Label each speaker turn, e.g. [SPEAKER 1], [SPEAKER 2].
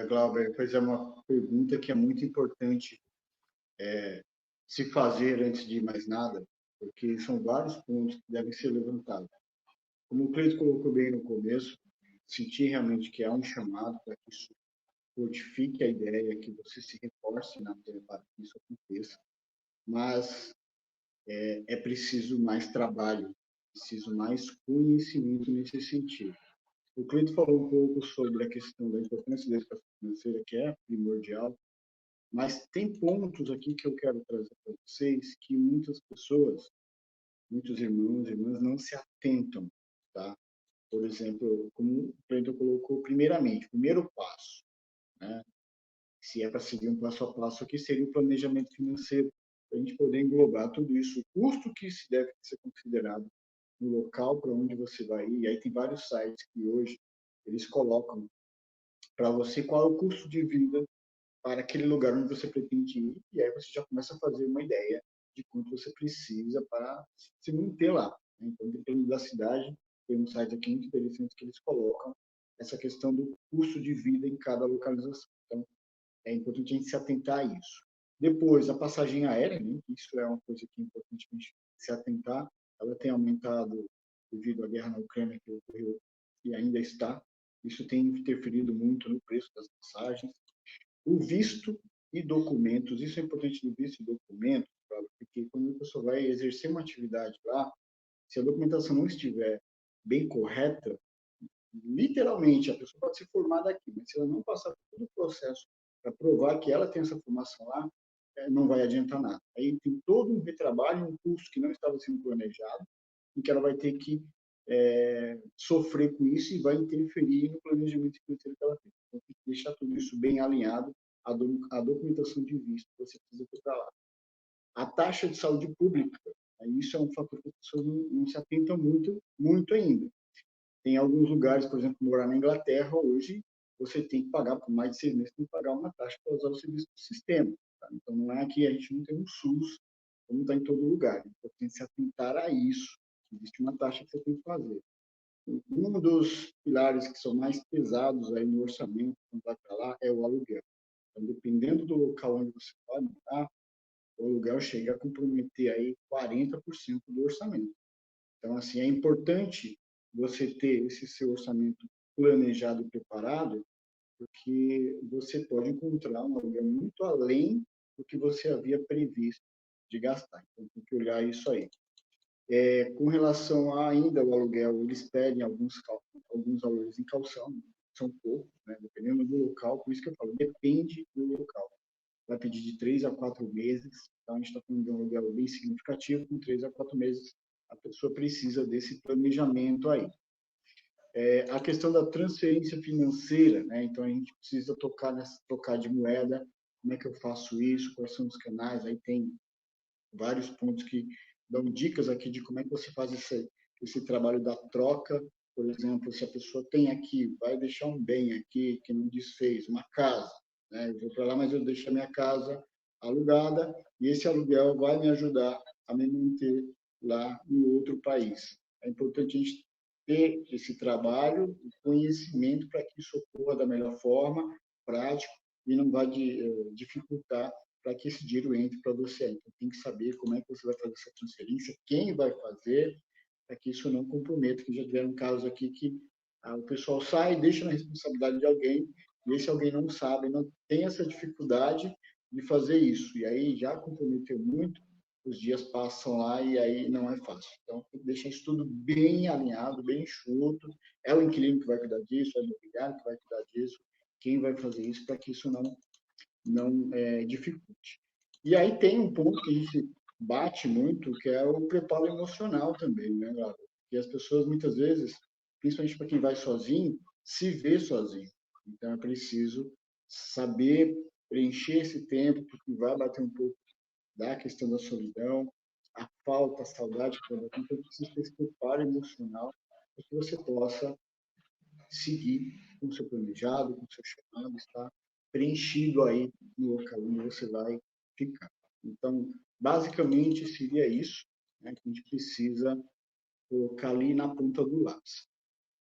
[SPEAKER 1] Glauber, pois é uma pergunta que é muito importante se fazer antes de mais nada, porque são vários pontos que devem ser levantados. Como o Cleiton colocou bem no começo, senti realmente que há um chamado para que isso fortifique a ideia, que você se reforce na terra para que isso aconteça, mas é preciso mais trabalho, preciso mais conhecimento nesse sentido. O Cleiton falou um pouco sobre a questão da importância da educação financeira, que é primordial, mas tem pontos aqui que eu quero trazer para vocês que muitas pessoas, muitos irmãos e irmãs não se atentam, tá? Por exemplo, como o Cleiton colocou, primeiramente, primeiro passo, né? Se é para seguir um passo a passo aqui, seria o planejamento financeiro, para a gente poder englobar tudo isso, o custo que se deve ser considerado no local para onde você vai ir. E aí tem vários sites que hoje eles colocam para você qual é o custo de vida para aquele lugar onde você pretende ir, e aí você já começa a fazer uma ideia de quanto você precisa para se manter lá. Então, depende da cidade, tem um site aqui muito interessante que eles colocam essa questão do custo de vida em cada localização. Então, é importante a gente se atentar a isso. Depois, a passagem aérea, né? Isso é uma coisa que é importante a gente se atentar. Ela tem aumentado devido à guerra na Ucrânia que ocorreu e ainda está. Isso tem interferido muito no preço das passagens. O visto e documentos, isso é importante no visto e documentos, porque quando a pessoa vai exercer uma atividade lá, se a documentação não estiver bem correta, literalmente, a pessoa pode ser formada aqui, mas se ela não passar por todo o processo para provar que ela tem essa formação lá, não vai adiantar nada. Aí tem todo um retrabalho, um custo que não estava sendo planejado, e que ela vai ter que sofrer com isso e vai interferir no planejamento financeiro que ela tem. Então, tem que deixar tudo isso bem alinhado à documentação de visto que você precisa ter para lá. A taxa de saúde pública, isso é um fator que as pessoas não se atentam muito ainda. Tem alguns lugares, por exemplo, morar na Inglaterra hoje, você tem que pagar por mais de 6 meses, tem que pagar uma taxa para usar o serviço do sistema. Tá? Então, não é que a gente não tem um SUS, como está em todo lugar. Então, tem que se atentar a isso. Existe uma taxa que você tem que fazer. Um dos pilares que são mais pesados aí no orçamento, quando vai para lá, é o aluguel. Então, dependendo do local onde você vai morar, o aluguel chega a comprometer aí 40% do orçamento. Então, assim, é importante você ter esse seu orçamento planejado e preparado, porque você pode encontrar um aluguel muito além do que você havia previsto de gastar. Então, tem que olhar isso aí. Com relação a ainda ao aluguel, eles pedem alguns valores em calção, são poucos, né? Dependendo do local, por isso que eu falo, depende do local. Vai pedir de 3 a 4 meses, então a gente está falando de um aluguel bem significativo, com 3 a 4 meses a pessoa precisa desse planejamento aí. A questão da transferência financeira, né? Então a gente precisa trocar de moeda, como é que eu faço isso, quais são os canais, aí tem vários pontos que dão dicas aqui de como é que você faz esse trabalho da troca. Por exemplo, se a pessoa tem aqui, vai deixar um bem aqui que não desfez, uma casa, né? Eu vou para lá, mas eu deixo a minha casa alugada e esse aluguel vai me ajudar a me manter lá no outro país. É importante a gente ter esse trabalho, o conhecimento para que isso ocorra da melhor forma, prático, e não vai dificultar para que esse dinheiro entre para você. Então, tem que saber como é que você vai fazer essa transferência, quem vai fazer, para que isso não comprometa, que já tiveram casos aqui que o pessoal sai, deixa na responsabilidade de alguém, e esse alguém não sabe, não tem essa dificuldade de fazer isso. E aí já comprometeu muito, os dias passam lá e aí não é fácil. Então, tem que deixar isso tudo bem alinhado, bem enxuto. É o inquilino que vai cuidar disso, é o imobiliário que vai cuidar disso, quem vai fazer isso para que isso não dificulte. E aí tem um ponto que a gente bate muito, que é o preparo emocional também, né, Laura? Que as pessoas, muitas vezes, principalmente para quem vai sozinho, se vê sozinho. Então, é preciso saber preencher esse tempo, porque vai bater um pouco da questão da solidão, a falta, a saudade que vai bater. Então, precisa ter esse preparo emocional para que você possa seguir com o seu planejado, com o seu chamado, está preenchido aí no local onde você vai ficar. Então, basicamente, seria isso, né, que a gente precisa colocar ali na ponta do lápis.